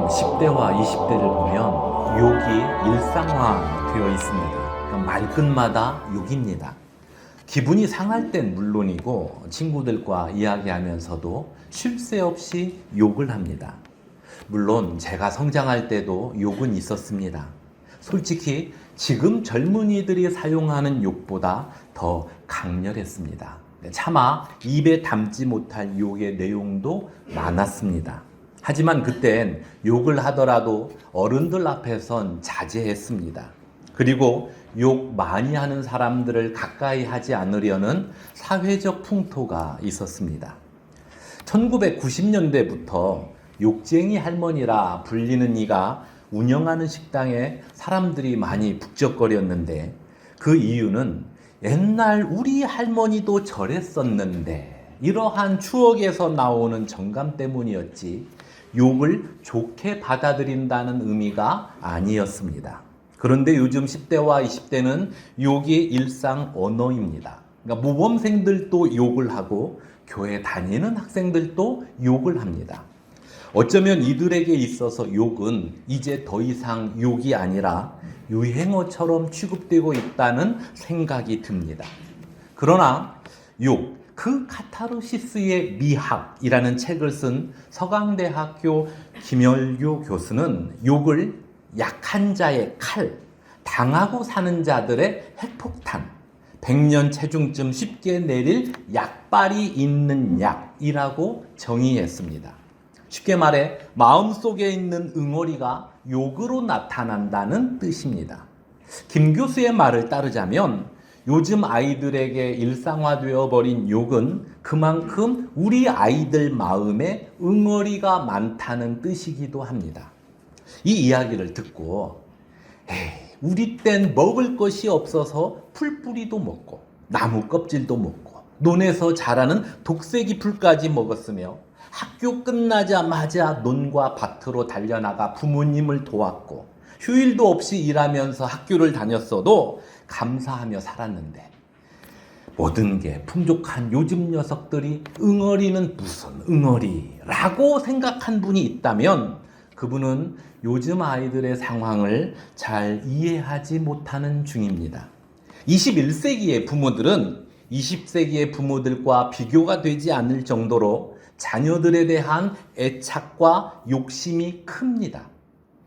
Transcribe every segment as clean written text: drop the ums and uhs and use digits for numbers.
요즘 10대와 20대를 보면 욕이 일상화되어 있습니다. 그러니까 말끝마다 욕입니다. 기분이 상할 땐 물론이고 친구들과 이야기하면서도 쉴 새 없이 욕을 합니다. 물론 제가 성장할 때도 욕은 있었습니다. 솔직히 지금 젊은이들이 사용하는 욕보다 더 강렬했습니다. 차마 입에 담지 못할 욕의 내용도 많았습니다. 하지만 그땐 욕을 하더라도 어른들 앞에선 자제했습니다. 그리고 욕 많이 하는 사람들을 가까이 하지 않으려는 사회적 풍토가 있었습니다. 1990년대부터 욕쟁이 할머니라 불리는 이가 운영하는 식당에 사람들이 많이 북적거렸는데 그 이유는 옛날 우리 할머니도 저랬었는데 이러한 추억에서 나오는 정감 때문이었지 욕을 좋게 받아들인다는 의미가 아니었습니다. 그런데 요즘 10대와 20대는 욕이 일상 언어입니다. 그러니까 모범생들도 욕을 하고 교회 다니는 학생들도 욕을 합니다. 어쩌면 이들에게 있어서 욕은 이제 더 이상 욕이 아니라 유행어처럼 취급되고 있다는 생각이 듭니다. 그러나 욕, 그 카타르시스의 미학이라는 책을 쓴 서강대학교 김열교 교수는 욕을 약한 자의 칼, 당하고 사는 자들의 핵폭탄, 100년 체중쯤 쉽게 내릴 약발이 있는 약이라고 정의했습니다. 쉽게 말해 마음속에 있는 응어리가 욕으로 나타난다는 뜻입니다. 김 교수의 말을 따르자면 요즘 아이들에게 일상화되어 버린 욕은 그만큼 우리 아이들 마음에 응어리가 많다는 뜻이기도 합니다. 이 이야기를 듣고 우리 땐 먹을 것이 없어서 풀뿌리도 먹고 나무 껍질도 먹고 논에서 자라는 독세기 풀까지 먹었으며 학교 끝나자마자 논과 밭으로 달려나가 부모님을 도왔고 휴일도 없이 일하면서 학교를 다녔어도 감사하며 살았는데 모든 게 풍족한 요즘 녀석들이 응어리는 무슨 응어리라고 생각한 분이 있다면 그분은 요즘 아이들의 상황을 잘 이해하지 못하는 중입니다. 21세기의 부모들은 20세기의 부모들과 비교가 되지 않을 정도로 자녀들에 대한 애착과 욕심이 큽니다.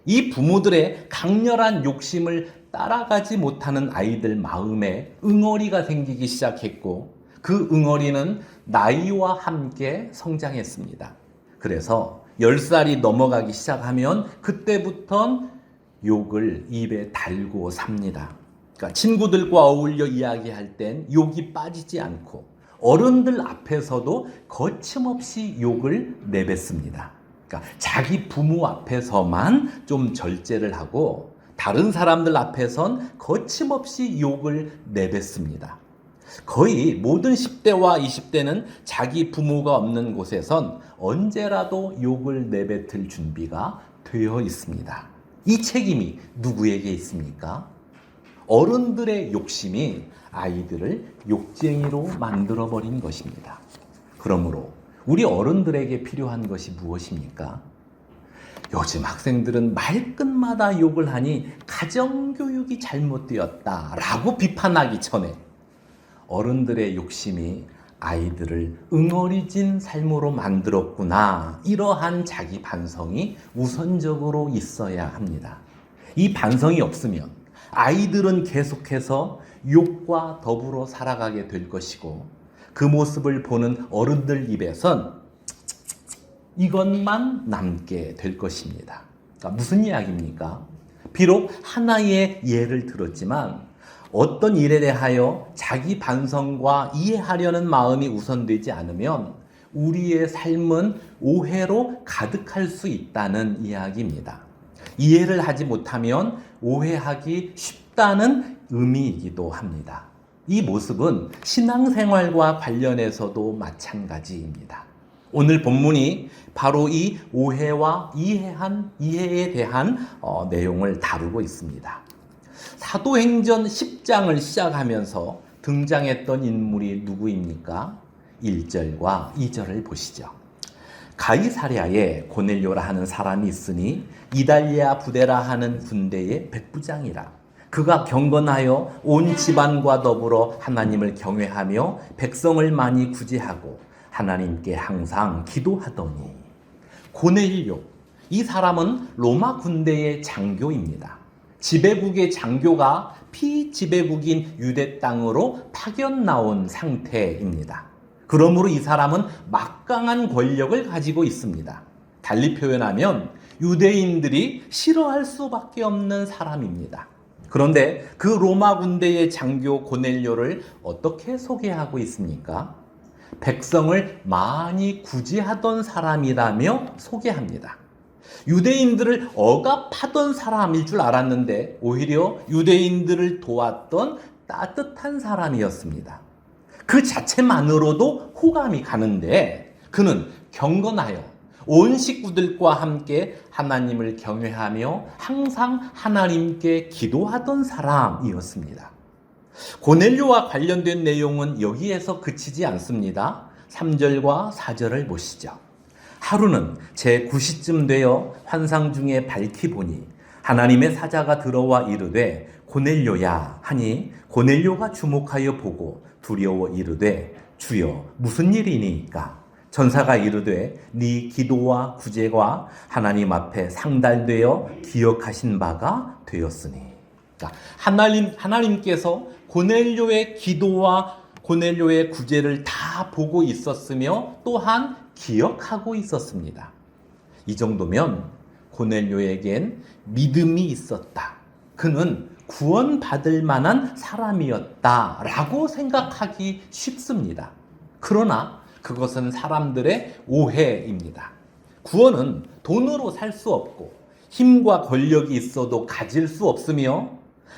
이 부모들의 강렬한 욕심을 따라가지 못하는 아이들 마음에 응어리가 생기기 시작했고 그 응어리는 나이와 함께 성장했습니다. 그래서 10살이 넘어가기 시작하면 그때부턴 욕을 입에 달고 삽니다. 그러니까 친구들과 어울려 이야기할 땐 욕이 빠지지 않고 어른들 앞에서도 거침없이 욕을 내뱉습니다. 그러니까 자기 부모 앞에서만 좀 절제를 하고 다른 사람들 앞에선 거침없이 욕을 내뱉습니다. 거의 모든 10대와 20대는 자기 부모가 없는 곳에선 언제라도 욕을 내뱉을 준비가 되어 있습니다. 이 책임이 누구에게 있습니까? 어른들의 욕심이 아이들을 욕쟁이로 만들어버린 것입니다. 그러므로 우리 어른들에게 필요한 것이 무엇입니까? 요즘 학생들은 말끝마다 욕을 하니 가정교육이 잘못되었다라고 비판하기 전에 어른들의 욕심이 아이들을 응어리진 삶으로 만들었구나. 이러한 자기 반성이 우선적으로 있어야 합니다. 이 반성이 없으면 아이들은 계속해서 욕과 더불어 살아가게 될 것이고 그 모습을 보는 어른들 입에선 이것만 남게 될 것입니다. 그러니까 무슨 이야기입니까? 비록 하나의 예를 들었지만 어떤 일에 대하여 자기 반성과 이해하려는 마음이 우선되지 않으면 우리의 삶은 오해로 가득할 수 있다는 이야기입니다. 이해를 하지 못하면 오해하기 쉽다는 의미이기도 합니다. 이 모습은 신앙생활과 관련해서도 마찬가지입니다. 오늘 본문이 바로 이 오해와 이해에 대한 내용을 다루고 있습니다. 사도행전 10장을 시작하면서 등장했던 인물이 누구입니까? 1절과 2절을 보시죠. 가이사랴에 고넬료라 하는 사람이 있으니 이달리아 부대라 하는 군대의 백부장이라. 그가 경건하여 온 집안과 더불어 하나님을 경외하며 백성을 많이 구제하고 하나님께 항상 기도하더니. 고넬료, 이 사람은 로마 군대의 장교입니다. 지배국의 장교가 피지배국인 유대 땅으로 파견 나온 상태입니다. 그러므로 이 사람은 막강한 권력을 가지고 있습니다. 달리 표현하면 유대인들이 싫어할 수밖에 없는 사람입니다. 그런데 그 로마 군대의 장교 고넬료를 어떻게 소개하고 있습니까? 백성을 많이 구제하던 사람이라며 소개합니다. 유대인들을 억압하던 사람일 줄 알았는데 오히려 유대인들을 도왔던 따뜻한 사람이었습니다. 그 자체만으로도 호감이 가는데 그는 경건하여 온 식구들과 함께 하나님을 경외하며 항상 하나님께 기도하던 사람이었습니다. 고넬료와 관련된 내용은 여기에서 그치지 않습니다. 3절과 4절을 보시죠. 하루는 제9시쯤 되어 환상 중에 밝히 보니 하나님의 사자가 들어와 이르되 고넬료야 하니 고넬료가 주목하여 보고 두려워 이르되 주여 무슨 일이니까? 전사가 이르되 네 기도와 구제가 하나님 앞에 상달되어 기억하신 바가 되었으니. 그러니까 하나님께서 고넬료의 기도와 고넬료의 구제를 다 보고 있었으며 또한 기억하고 있었습니다. 이 정도면 고넬료에겐 믿음이 있었다. 그는 구원받을 만한 사람이었다라고 생각하기 쉽습니다. 그러나 그것은 사람들의 오해입니다. 구원은 돈으로 살 수 없고 힘과 권력이 있어도 가질 수 없으며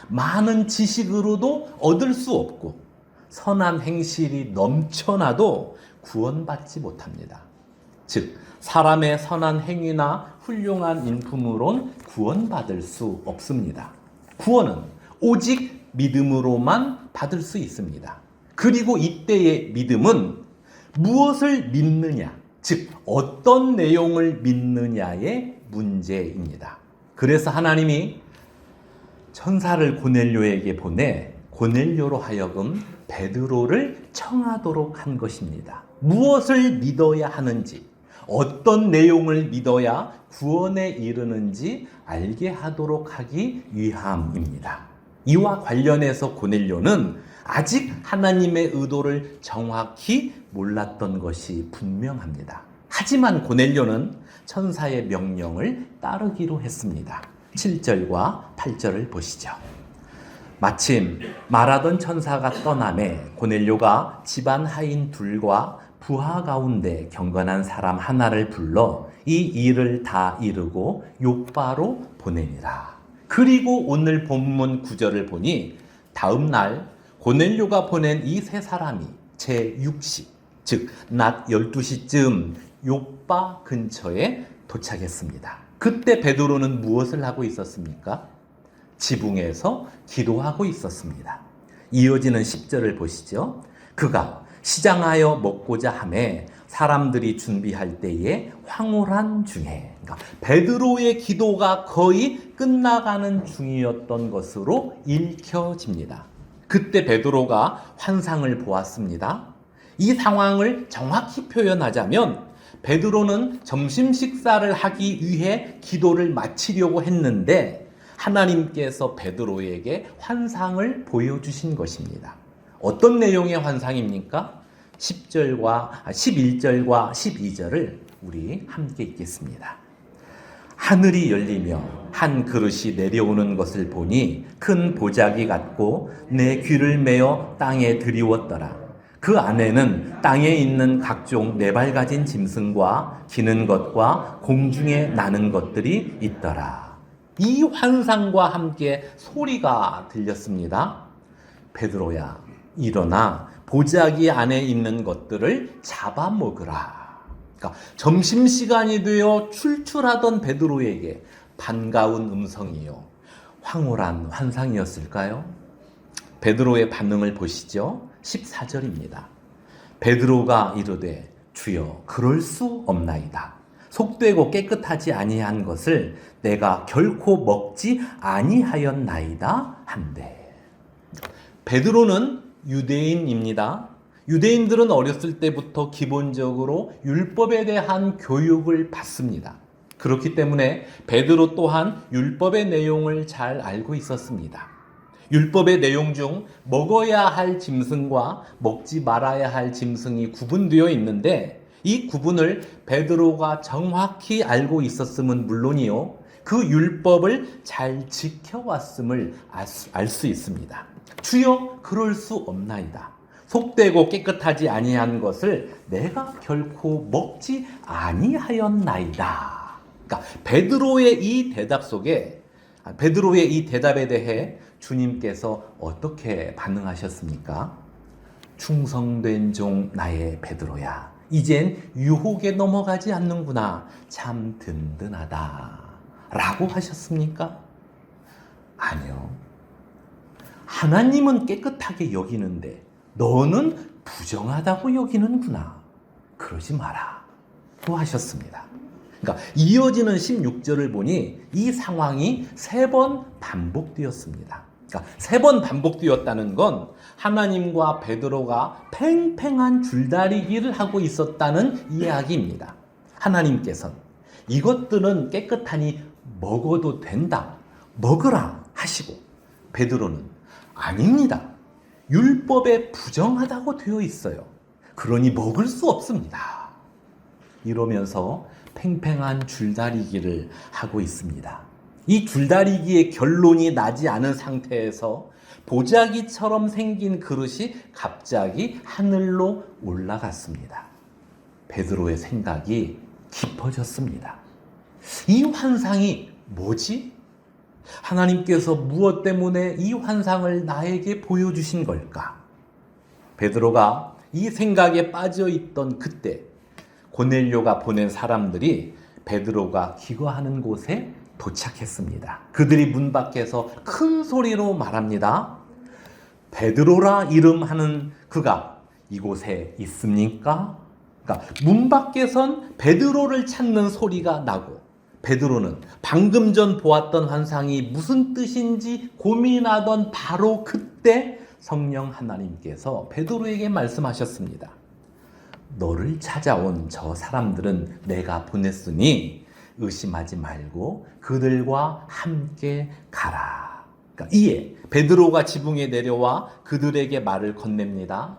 많은 지식으로도 얻을 수 없고 선한 행실이 넘쳐나도 구원받지 못합니다. 즉 사람의 선한 행위나 훌륭한 인품으론 구원받을 수 없습니다. 구원은 오직 믿음으로만 받을 수 있습니다. 그리고 이때의 믿음은 무엇을 믿느냐, 즉 어떤 내용을 믿느냐의 문제입니다. 그래서 하나님이 천사를 고넬료에게 보내 고넬료로 하여금 베드로를 청하도록 한 것입니다. 무엇을 믿어야 하는지, 어떤 내용을 믿어야 구원에 이르는지 알게 하도록 하기 위함입니다. 이와 관련해서 고넬료는 아직 하나님의 의도를 정확히 몰랐던 것이 분명합니다. 하지만 고넬료는 천사의 명령을 따르기로 했습니다. 7절과 8절을 보시죠. 마침 말하던 천사가 떠나매 고넬료가 집안 하인 둘과 부하 가운데 경건한 사람 하나를 불러 이 일을 다 이루고 욥바로 보내니라. 그리고 오늘 본문 9절을 보니 다음 날 고넬료가 보낸 이 세 사람이 제6시, 즉 낮 12시쯤 욥바 근처에 도착했습니다. 그때 베드로는 무엇을 하고 있었습니까? 지붕에서 기도하고 있었습니다. 이어지는 10절을 보시죠. 그가 시장하여 먹고자 하매 사람들이 준비할 때에 황홀한 중에, 그러니까 베드로의 기도가 거의 끝나가는 중이었던 것으로 읽혀집니다. 그때 베드로가 환상을 보았습니다. 이 상황을 정확히 표현하자면 베드로는 점심 식사를 하기 위해 기도를 마치려고 했는데 하나님께서 베드로에게 환상을 보여주신 것입니다. 어떤 내용의 환상입니까? 11절과 12절을 우리 함께 읽겠습니다. 하늘이 열리며 한 그릇이 내려오는 것을 보니 큰 보자기 같고 내 귀를 메어 땅에 들이웠더라. 그 안에는 땅에 있는 각종 네발 가진 짐승과 기는 것과 공중에 나는 것들이 있더라. 이 환상과 함께 소리가 들렸습니다. 베드로야, 일어나 보자기 안에 있는 것들을 잡아먹으라. 그러니까 점심시간이 되어 출출하던 베드로에게 반가운 음성이요, 황홀한 환상이었을까요? 베드로의 반응을 보시죠. 14절입니다. 베드로가 이르되 주여 그럴 수 없나이다. 속되고 깨끗하지 아니한 것을 내가 결코 먹지 아니하였나이다 한데. 베드로는 유대인입니다. 유대인들은 어렸을 때부터 기본적으로 율법에 대한 교육을 받습니다. 그렇기 때문에 베드로 또한 율법의 내용을 잘 알고 있었습니다. 율법의 내용 중 먹어야 할 짐승과 먹지 말아야 할 짐승이 구분되어 있는데, 이 구분을 베드로가 정확히 알고 있었음은 물론이요, 그 율법을 잘 지켜왔음을 알 수 있습니다. 주여 그럴 수 없나이다. 속되고 깨끗하지 아니한 것을 내가 결코 먹지 아니하였나이다. 그러니까 베드로의 이 대답 속에, 베드로의 이 대답에 대해 주님께서 어떻게 반응하셨습니까? 충성된 종 나의 베드로야, 이젠 유혹에 넘어가지 않는구나. 참 든든하다 라고 하셨습니까? 아니요. 하나님은 깨끗하게 여기는데 너는 부정하다고 여기는구나. 그러지 마라 또 하셨습니다. 그러니까 이어지는 16절을 보니 이 상황이 3번 반복되었습니다. 그러니까 3번 반복되었다는 건 하나님과 베드로가 팽팽한 줄다리기를 하고 있었다는 이야기입니다. 하나님께서는 이것들은 깨끗하니 먹어도 된다, 먹으라 하시고, 베드로는 아닙니다. 율법에 부정하다고 되어 있어요. 그러니 먹을 수 없습니다. 이러면서 팽팽한 줄다리기를 하고 있습니다. 이 줄다리기의 결론이 나지 않은 상태에서 보자기처럼 생긴 그릇이 갑자기 하늘로 올라갔습니다. 베드로의 생각이 깊어졌습니다. 이 환상이 뭐지? 하나님께서 무엇 때문에 이 환상을 나에게 보여주신 걸까? 베드로가 이 생각에 빠져 있던 그때 고넬료가 보낸 사람들이 베드로가 기거하는 곳에 도착했습니다. 그들이 문 밖에서 큰 소리로 말합니다. 베드로라 이름하는 그가 이곳에 있습니까? 그러니까 문 밖에선 베드로를 찾는 소리가 나고, 베드로는 방금 전 보았던 환상이 무슨 뜻인지 고민하던 바로 그때 성령 하나님께서 베드로에게 말씀하셨습니다. 너를 찾아온 저 사람들은 내가 보냈으니 의심하지 말고 그들과 함께 가라. 그러니까 이에 베드로가 지붕에 내려와 그들에게 말을 건넵니다.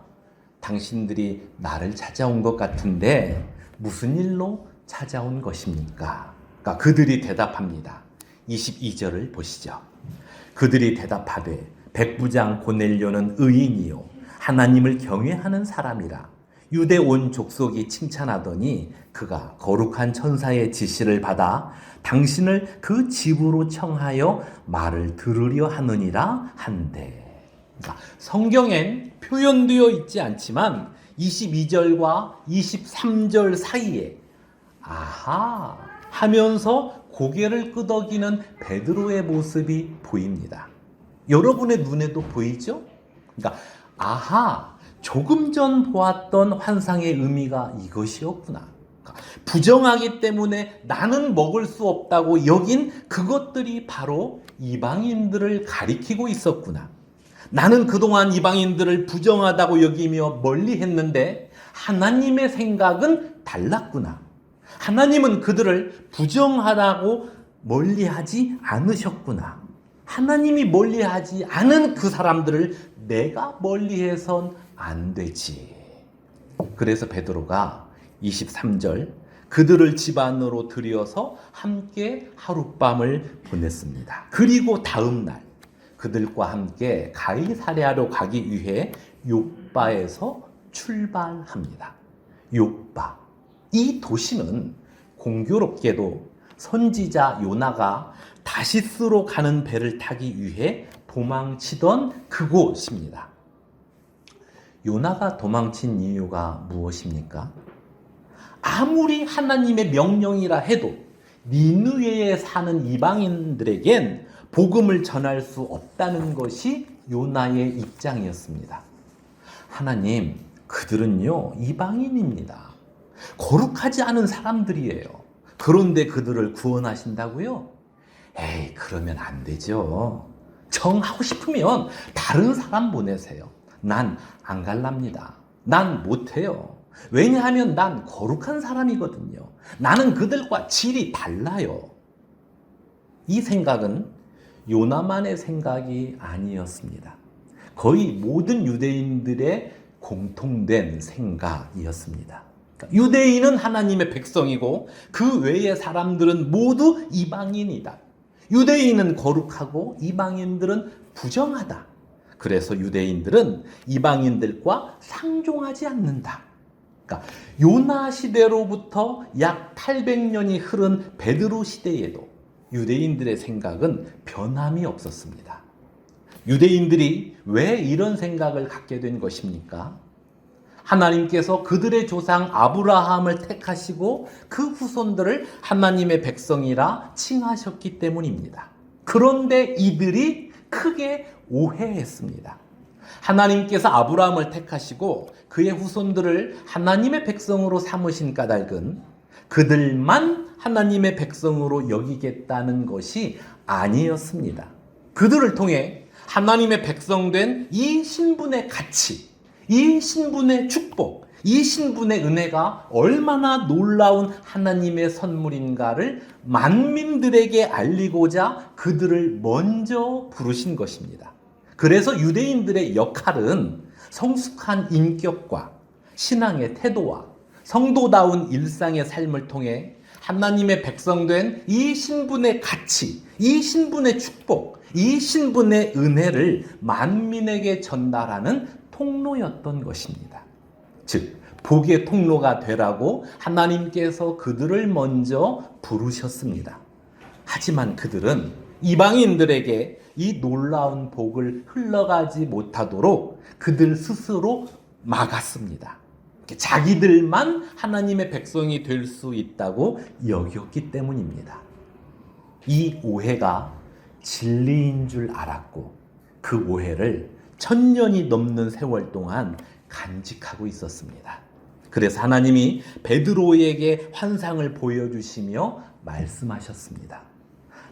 당신들이 나를 찾아온 것 같은데 무슨 일로 찾아온 것입니까? 그러니까 그들이 대답합니다. 22절을 보시죠. 그들이 대답하되 백부장 고넬료는 의인이요 하나님을 경외하는 사람이라 유대 온 족속이 칭찬하더니 그가 거룩한 천사의 지시를 받아 당신을 그 집으로 청하여 말을 들으려 하느니라 한대. 그러니까 성경엔 표현되어 있지 않지만 22절과 23절 사이에 아하 하면서 고개를 끄덕이는 베드로의 모습이 보입니다. 여러분의 눈에도 보이죠? 그러니까 아하, 조금 전 보았던 환상의 의미가 이것이었구나. 부정하기 때문에 나는 먹을 수 없다고 여긴 그것들이 바로 이방인들을 가리키고 있었구나. 나는 그동안 이방인들을 부정하다고 여기며 멀리했는데 하나님의 생각은 달랐구나. 하나님은 그들을 부정하라고 멀리하지 않으셨구나. 하나님이 멀리하지 않은 그 사람들을 내가 멀리해선 안 되지. 그래서 베드로가 23절 그들을 집 안으로 들여서 함께 하룻밤을 보냈습니다. 그리고 다음 날 그들과 함께 가이사랴로 가기 위해 욥바에서 출발합니다. 욥바, 이 도시는 공교롭게도 선지자 요나가 다시스로 가는 배를 타기 위해 도망치던 그곳입니다. 요나가 도망친 이유가 무엇입니까? 아무리 하나님의 명령이라 해도 니느웨에 사는 이방인들에겐 복음을 전할 수 없다는 것이 요나의 입장이었습니다. 하나님, 그들은요 이방인입니다. 거룩하지 않은 사람들이에요. 그런데 그들을 구원하신다고요? 에이, 그러면 안 되죠. 정하고 싶으면 다른 사람 보내세요. 난 안 갈랍니다. 난 못해요. 왜냐하면 난 거룩한 사람이거든요. 나는 그들과 질이 달라요. 이 생각은 요나만의 생각이 아니었습니다. 거의 모든 유대인들의 공통된 생각이었습니다. 유대인은 하나님의 백성이고 그 외의 사람들은 모두 이방인이다. 유대인은 거룩하고 이방인들은 부정하다. 그래서 유대인들은 이방인들과 상종하지 않는다. 그러니까 요나 시대로부터 약 800년이 흐른 베드로 시대에도 유대인들의 생각은 변함이 없었습니다. 유대인들이 왜 이런 생각을 갖게 된 것입니까? 하나님께서 그들의 조상 아브라함을 택하시고 그 후손들을 하나님의 백성이라 칭하셨기 때문입니다. 그런데 이들이 크게 오해했습니다. 하나님께서 아브라함을 택하시고 그의 후손들을 하나님의 백성으로 삼으신 까닭은 그들만 하나님의 백성으로 여기겠다는 것이 아니었습니다. 그들을 통해 하나님의 백성된 이 신분의 가치, 이 신분의 축복, 이 신분의 은혜가 얼마나 놀라운 하나님의 선물인가를 만민들에게 알리고자 그들을 먼저 부르신 것입니다. 그래서 유대인들의 역할은 성숙한 인격과 신앙의 태도와 성도다운 일상의 삶을 통해 하나님의 백성된 이 신분의 가치, 이 신분의 축복, 이 신분의 은혜를 만민에게 전달하는 통로였던 것입니다. 즉, 복의 통로가 되라고 하나님께서 그들을 먼저 부르셨습니다. 하지만 그들은 이방인들에게 이 놀라운 복을 흘러가지 못하도록 그들 스스로 막았습니다. 자기들만 하나님의 백성이 될 수 있다고 여겼기 때문입니다. 이 오해가 진리인 줄 알았고 그 오해를 1000년이 넘는 세월 동안 간직하고 있었습니다. 그래서 하나님이 베드로에게 환상을 보여주시며 말씀하셨습니다.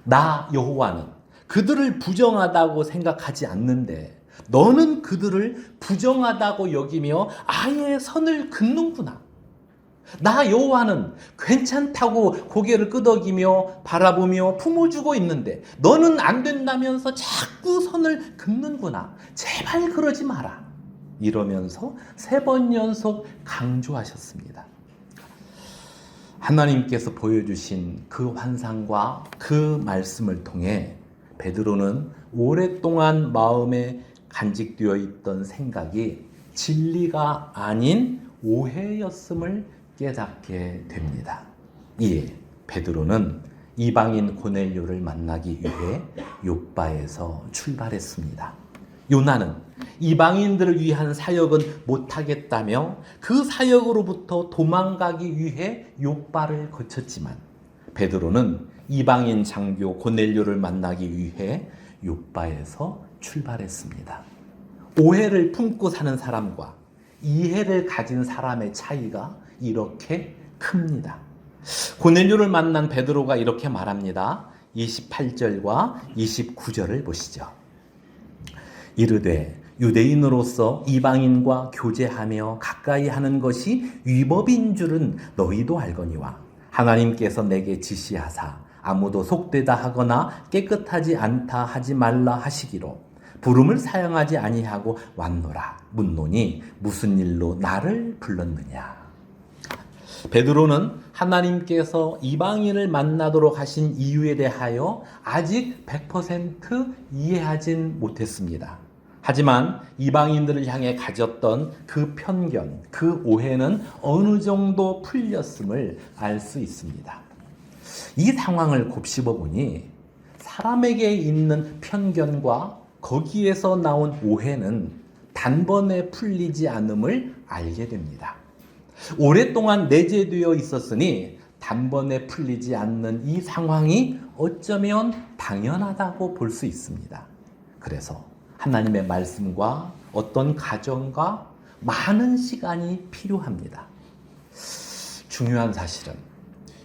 나 여호와는 그들을 부정하다고 생각하지 않는데 너는 그들을 부정하다고 여기며 아예 선을 긋는구나. 나 여호와는 괜찮다고 고개를 끄덕이며 바라보며 품어주고 있는데 너는 안 된다면서 자꾸 선을 긋는구나. 제발 그러지 마라. 이러면서 3번 연속 강조하셨습니다. 하나님께서 보여주신 그 환상과 그 말씀을 통해 베드로는 오랫동안 마음에 간직되어 있던 생각이 진리가 아닌 오해였음을 깨닫게 됩니다. 이에 베드로는 이방인 고넬료를 만나기 위해 욥바에서 출발했습니다. 요나는 이방인들을 위한 사역은 못하겠다며 그 사역으로부터 도망가기 위해 욥바를 거쳤지만 베드로는 이방인 장교 고넬료를 만나기 위해 욥바에서 출발했습니다. 오해를 품고 사는 사람과 이해를 가진 사람의 차이가 이렇게 큽니다. 고넬료를 만난 베드로가 이렇게 말합니다. 28절과 29절을 보시죠. 이르되 유대인으로서 이방인과 교제하며 가까이 하는 것이 위법인 줄은 너희도 알거니와 하나님께서 내게 지시하사 아무도 속되다 하거나 깨끗하지 않다 하지 말라 하시기로 부름을 사용하지 아니하고 왔노라. 묻노니 무슨 일로 나를 불렀느냐. 베드로는 하나님께서 이방인을 만나도록 하신 이유에 대하여 아직 100% 이해하진 못했습니다. 하지만 이방인들을 향해 가졌던 그 편견, 그 오해는 어느 정도 풀렸음을 알 수 있습니다. 이 상황을 곱씹어 보니 사람에게 있는 편견과 거기에서 나온 오해는 단번에 풀리지 않음을 알게 됩니다. 오랫동안 내재되어 있었으니 단번에 풀리지 않는 이 상황이 어쩌면 당연하다고 볼 수 있습니다. 그래서 하나님의 말씀과 어떤 가정과 많은 시간이 필요합니다. 중요한 사실은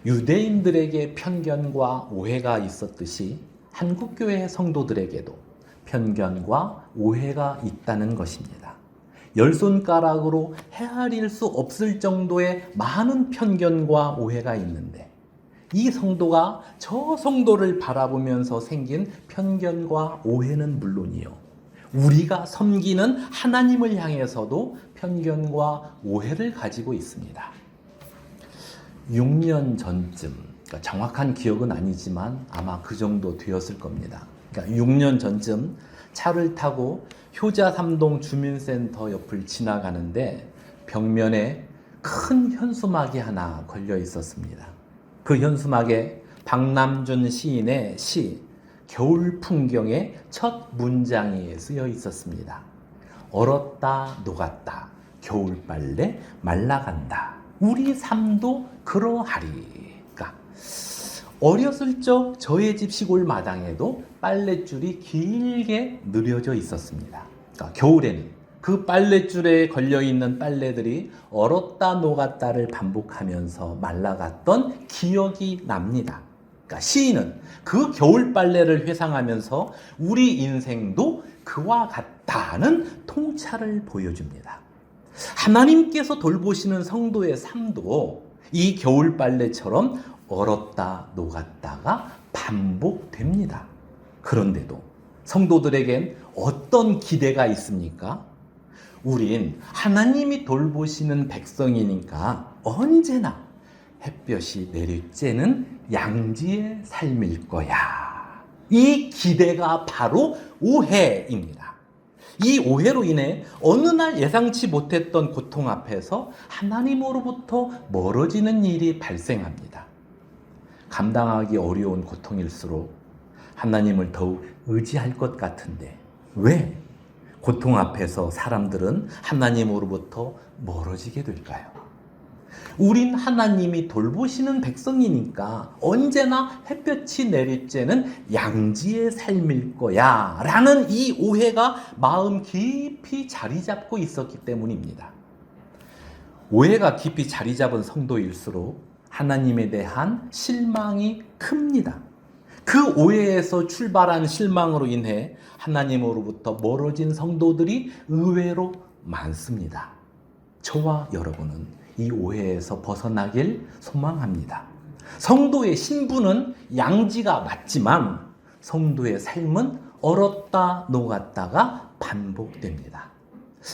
유대인들에게 편견과 오해가 있었듯이 한국교회 성도들에게도 편견과 오해가 있다는 것입니다. 열 손가락으로 헤아릴 수 없을 정도의 많은 편견과 오해가 있는데 이 성도가 저 성도를 바라보면서 생긴 편견과 오해는 물론이요, 우리가 섬기는 하나님을 향해서도 편견과 오해를 가지고 있습니다. 6년 전쯤, 그러니까 정확한 기억은 아니지만 아마 그 정도 되었을 겁니다. 그러니까 6년 전쯤 차를 타고 효자 삼동 주민센터 옆을 지나가는데 벽면에 큰 현수막이 하나 걸려 있었습니다. 그 현수막에 박남준 시인의 시 겨울 풍경의 첫 문장이 쓰여 있었습니다. 얼었다 녹았다 겨울빨래 말라간다 우리 삶도 그러하리. 그러니까 어렸을 적 저의 집 시골 마당에도 빨랫줄이 길게 늘여져 있었습니다. 그러니까 겨울에는 그 빨랫줄에 걸려있는 빨래들이 얼었다 녹았다를 반복하면서 말라갔던 기억이 납니다. 그러니까 시인은 그 겨울 빨래를 회상하면서 우리 인생도 그와 같다는 통찰을 보여줍니다. 하나님께서 돌보시는 성도의 삶도 이 겨울 빨래처럼 얼었다 녹았다가 반복됩니다. 그런데도 성도들에겐 어떤 기대가 있습니까? 우린 하나님이 돌보시는 백성이니까 언제나 햇볕이 내릴 쬐는 양지의 삶일 거야. 이 기대가 바로 오해입니다. 이 오해로 인해 어느 날 예상치 못했던 고통 앞에서 하나님으로부터 멀어지는 일이 발생합니다. 감당하기 어려운 고통일수록 하나님을 더욱 의지할 것 같은데 왜 고통 앞에서 사람들은 하나님으로부터 멀어지게 될까요? 우린 하나님이 돌보시는 백성이니까 언제나 햇볕이 내릴 쬐는 양지의 삶일 거야 라는 이 오해가 마음 깊이 자리 잡고 있었기 때문입니다. 오해가 깊이 자리 잡은 성도일수록 하나님에 대한 실망이 큽니다. 그 오해에서 출발한 실망으로 인해 하나님으로부터 멀어진 성도들이 의외로 많습니다. 저와 여러분은 이 오해에서 벗어나길 소망합니다. 성도의 신분은 양지가 맞지만 성도의 삶은 얼었다 녹았다가 반복됩니다.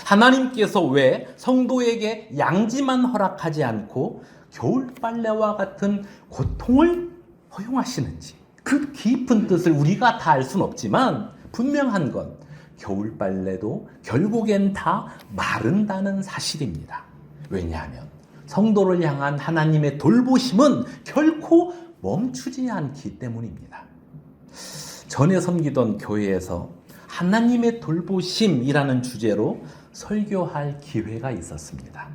하나님께서 왜 성도에게 양지만 허락하지 않고 겨울빨래와 같은 고통을 허용하시는지 그 깊은 뜻을 우리가 다 알 수는 없지만 분명한 건 겨울빨래도 결국엔 다 마른다는 사실입니다. 왜냐하면 성도를 향한 하나님의 돌보심은 결코 멈추지 않기 때문입니다. 전에 섬기던 교회에서 하나님의 돌보심이라는 주제로 설교할 기회가 있었습니다.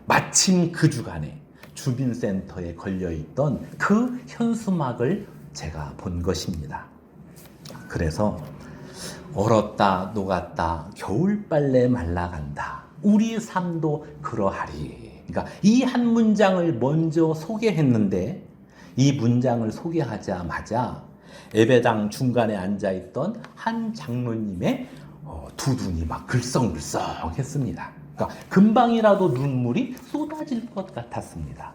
마침 그 주간에 주민센터에 걸려있던 그 현수막을 제가 본 것입니다. 그래서 얼었다 녹았다 겨울빨래 말라간다 우리 삶도 그러하리. 그러니까 이 한 문장을 먼저 소개했는데 이 문장을 소개하자마자 예배당 중간에 앉아있던 한 장로님의 두 눈이 막 글썽글썽 했습니다. 그러니까 금방이라도 눈물이 쏟아질 것 같았습니다.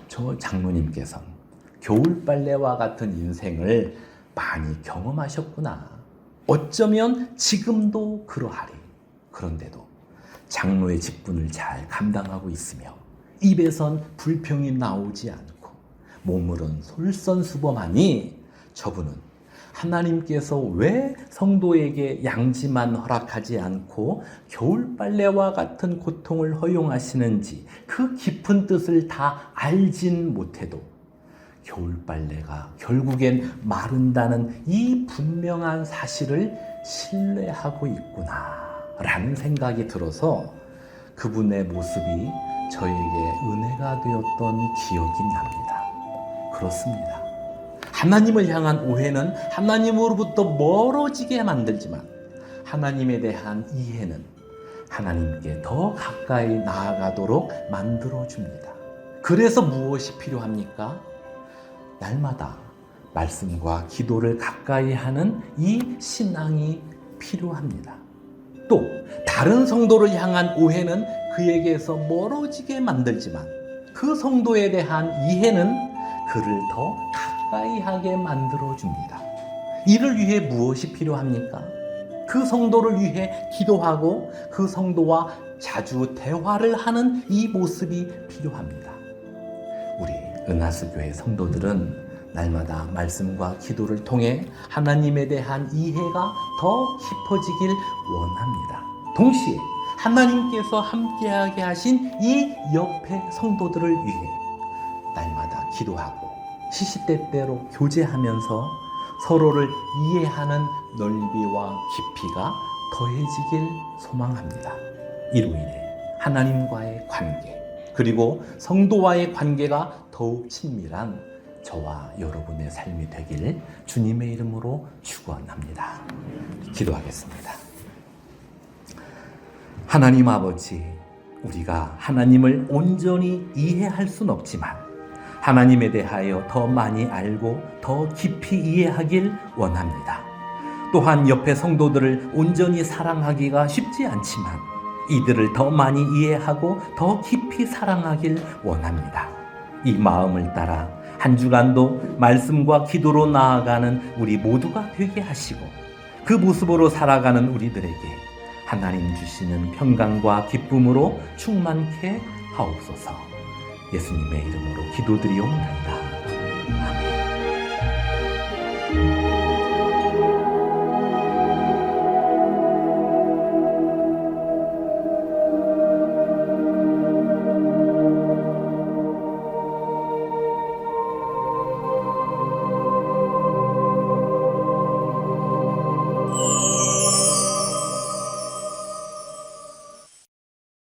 저 장로님께서 겨울빨래와 같은 인생을 많이 경험하셨구나. 어쩌면 지금도 그러하리. 그런데도 장로의 직분을 잘 감당하고 있으며 입에선 불평이 나오지 않고 몸으론 솔선수범하니 저분은 하나님께서 왜 성도에게 양지만 허락하지 않고 겨울빨래와 같은 고통을 허용하시는지 그 깊은 뜻을 다 알진 못해도 겨울빨래가 결국엔 마른다는 이 분명한 사실을 신뢰하고 있구나 라는 생각이 들어서 그분의 모습이 저에게 은혜가 되었던 기억이 납니다. 그렇습니다. 하나님을 향한 오해는 하나님으로부터 멀어지게 만들지만 하나님에 대한 이해는 하나님께 더 가까이 나아가도록 만들어줍니다. 그래서 무엇이 필요합니까? 날마다 말씀과 기도를 가까이 하는 이 신앙이 필요합니다. 또 다른 성도를 향한 오해는 그에게서 멀어지게 만들지만 그 성도에 대한 이해는 그를 더 가까이 하게 만들어줍니다. 이를 위해 무엇이 필요합니까? 그 성도를 위해 기도하고 그 성도와 자주 대화를 하는 이 모습이 필요합니다. 우리 은하수 교회 성도들은 날마다 말씀과 기도를 통해 하나님에 대한 이해가 더 깊어지길 원합니다. 동시에 하나님께서 함께하게 하신 이 옆에 성도들을 위해 날마다 기도하고 시시때때로 교제하면서 서로를 이해하는 넓이와 깊이가 더해지길 소망합니다. 이로 인해 하나님과의 관계 그리고 성도와의 관계가 더욱 친밀한 저와 여러분의 삶이 되길 주님의 이름으로 축원합니다. 기도하겠습니다. 하나님 아버지, 우리가 하나님을 온전히 이해할 순 없지만 하나님에 대하여 더 많이 알고 더 깊이 이해하길 원합니다. 또한 옆에 성도들을 온전히 사랑하기가 쉽지 않지만 이들을 더 많이 이해하고 더 깊이 사랑하길 원합니다. 이 마음을 따라 한 주간도 말씀과 기도로 나아가는 우리 모두가 되게 하시고 그 모습으로 살아가는 우리들에게 하나님 주시는 평강과 기쁨으로 충만케 하옵소서. 예수님의 이름으로 기도드리옵나이다. 아멘.